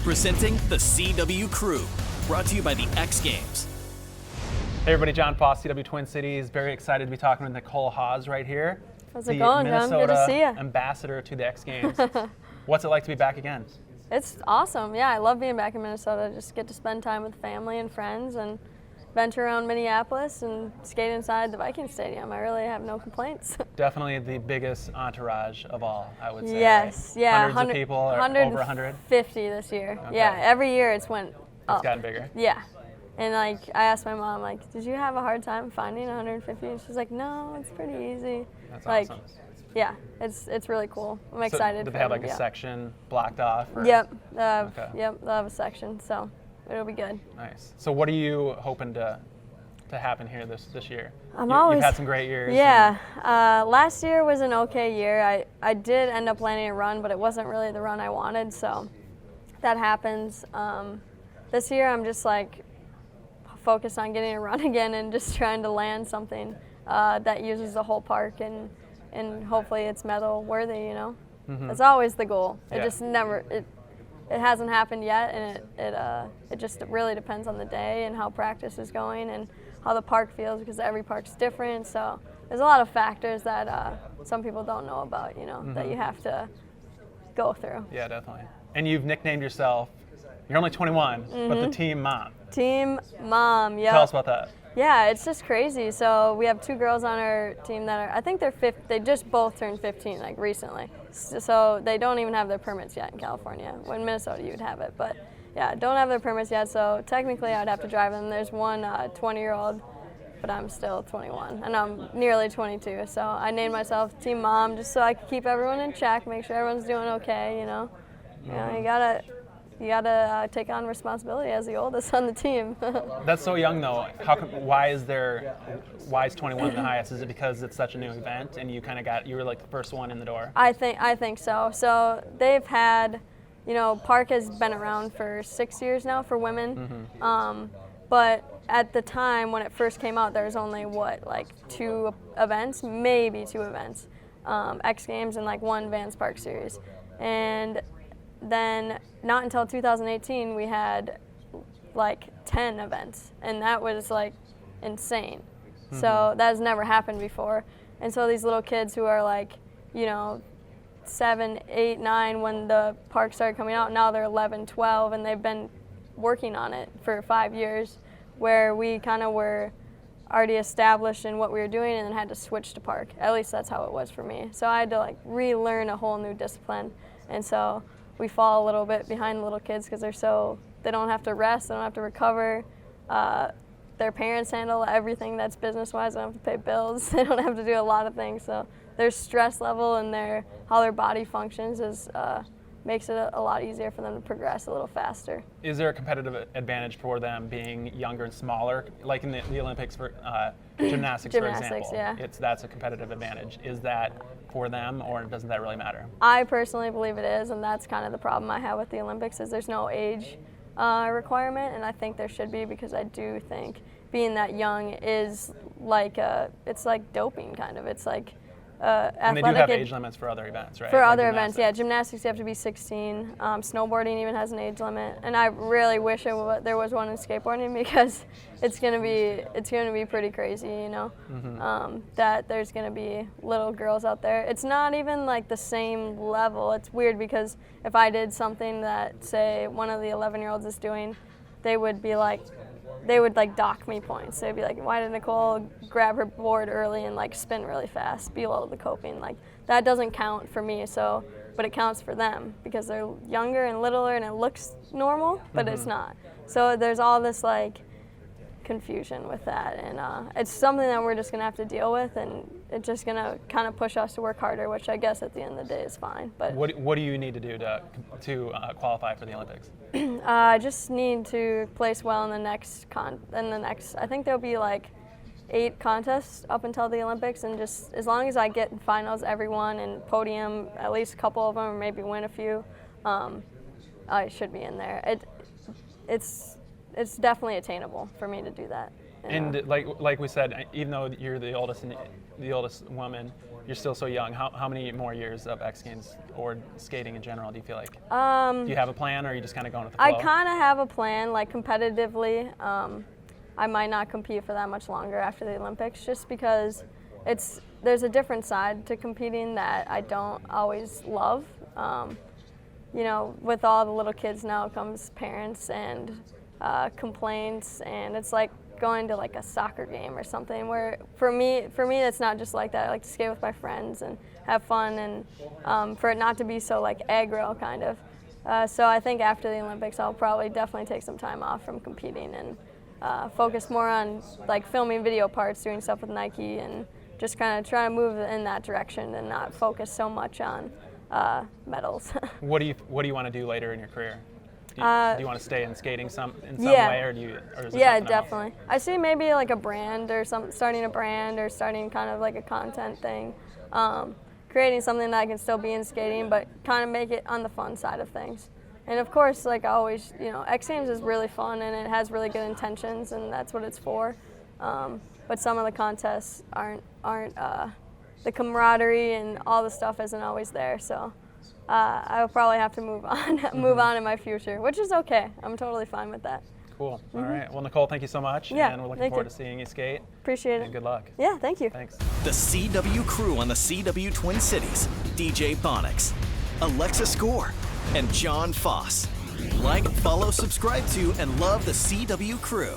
Presenting the CW Crew, brought to you by the X Games. Hey everybody, John Foss, CW Twin Cities. Very excited to be talking with Nicole Hause right here. How's it going, John? Good to see you. Ambassador to the X Games. What's it like to be back again? It's awesome. Yeah, I love being back in Minnesota. Just get to spend time with family and friends and venture around Minneapolis and skate inside the Viking Stadium. I really have no complaints. Definitely the biggest entourage of all, I would say. Yes, right? yeah. Hundreds of people, or over 100? 50 this year. Okay. Yeah, every year it's went up. It's gotten bigger. Yeah. And like, I asked my mom, like, did you have a hard time finding 150? And she's like, no, it's pretty easy. That's like, awesome. Yeah, it's really cool. I'm excited. Do they have like a section blocked off? Or? Yep. Okay. Yep, they'll have a section, so it'll be good. Nice. So what are you hoping to happen here this year? You've had some great years. Yeah. Last year was an okay year. I did end up landing a run, but it wasn't really the run I wanted, so that happens. This year I'm just like focused on getting a run again and just trying to land something that uses the whole park and hopefully it's medal worthy, you know? Mm-hmm. That's always the goal. It just never, it hasn't happened yet, and it just really depends on the day and how practice is going and how the park feels, because every park's different. So there's a lot of factors that some people don't know about, you know, mm-hmm. that you have to go through. Yeah, definitely. And you've nicknamed yourself, you're only 21, mm-hmm. but the Team Mom. Team Mom, yeah. Tell us about that. Yeah, it's just crazy. So we have two girls on our team that are, I think they just both turned 15, like recently. So they don't even have their permits yet in California. When in Minnesota, you'd have it. But yeah, don't have their permits yet, so technically I'd have to drive them. There's one 20-year-old, but I'm still 21, and I'm nearly 22. So I named myself Team Mom just so I could keep everyone in check, make sure everyone's doing okay, you know. You know, you gotta take on responsibility as the oldest on the team. That's so young, though. Why is 21 the highest? Is it because it's such a new event and you were like the first one in the door? I think so. So they've had, you know, Park has been around for 6 years now for women, mm-hmm. But at the time when it first came out, there was only like 2 events, maybe 2 events, X Games and like 1 Vans Park Series, and then not until 2018 we had like 10 events, and that was like insane. Mm-hmm. So that has never happened before. And so these little kids who are like, you know, 7, 8, 9 when the park started coming out, now they're 11, 12, and they've been working on it for 5 years, where we kind of were already established in what we were doing and then had to switch to park. At least that's how it was for me. So I had to like relearn a whole new discipline, and so we fall a little bit behind the little kids because they don't have to rest, they don't have to recover. Their parents handle everything that's business-wise. They don't have to pay bills. They don't have to do a lot of things. So their stress level and how their body functions makes it a lot easier for them to progress a little faster. Is there a competitive advantage for them being younger and smaller, like in the Olympics for gymnastics, for example? Yeah. That's a competitive advantage. Is that for them, or doesn't that really matter? I personally believe it is, and that's kind of the problem I have with the Olympics, is there's no age requirement, and I think there should be, because I do think being that young is like it's like doping kind of. It's like and they do have age limits for other events, right? For other events, yeah. Gymnastics, you have to be 16. Snowboarding even has an age limit, and I really wish there was one in skateboarding, because it's gonna be pretty crazy, you know. Mm-hmm. That there's gonna be little girls out there. It's not even like the same level. It's weird, because if I did something that, say, one of the 11-year-olds is doing, they would dock me points. They'd be like, why did Nicole grab her board early and like spin really fast below the coping? Like, that doesn't count for me, but it counts for them because they're younger and littler and it looks normal, but mm-hmm. it's not. So there's all this like confusion with that, and it's something that we're just gonna have to deal with, and it's just gonna kind of push us to work harder, which I guess at the end of the day is fine. But what do you need to do to qualify for the Olympics? I just need to place well in the next I think there'll be like 8 contests up until the Olympics, and just as long as I get in finals every one and podium at least a couple of them, or maybe win a few, I should be in there. It's definitely attainable for me to do that. And like we said, even though you're the oldest woman, You're still so young. How many more years of X Games or skating in general do you feel like? Do you have a plan, or are you just kind of going with the flow? I kind of have a plan, like competitively. I might not compete for that much longer after the Olympics, just because there's a different side to competing that I don't always love. You know, with all the little kids now comes parents and complaints, and it's like going to like a soccer game or something, where for me it's not just like that. I like to skate with my friends and have fun, and for it not to be so like aggro kind of. So I think after the Olympics I'll probably definitely take some time off from competing and focus more on like filming video parts, doing stuff with Nike, and just kind of trying to move in that direction and not focus so much on medals. What do you want to do later in your career? Do you want to stay in skating in some way, or is it yeah, something definitely. else? I see maybe like a brand or starting a brand or starting kind of like a content thing, creating something that I can still be in skating, but kind of make it on the fun side of things. And of course, like always, you know, X Games is really fun and it has really good intentions, and that's what it's for. But some of the contests aren't the camaraderie and all the stuff isn't always there. So I will probably have to move on in my future, which is okay. I'm totally fine with that. Cool. All right. Well, Nicole, thank you so much. Yeah, and we're looking forward to seeing you skate. Appreciate it. And good luck. Yeah, thank you. Thanks. The CW crew on the CW Twin Cities, DJ Bonix, Alexa Score, and John Foss. Like, follow, subscribe to, and love the CW crew.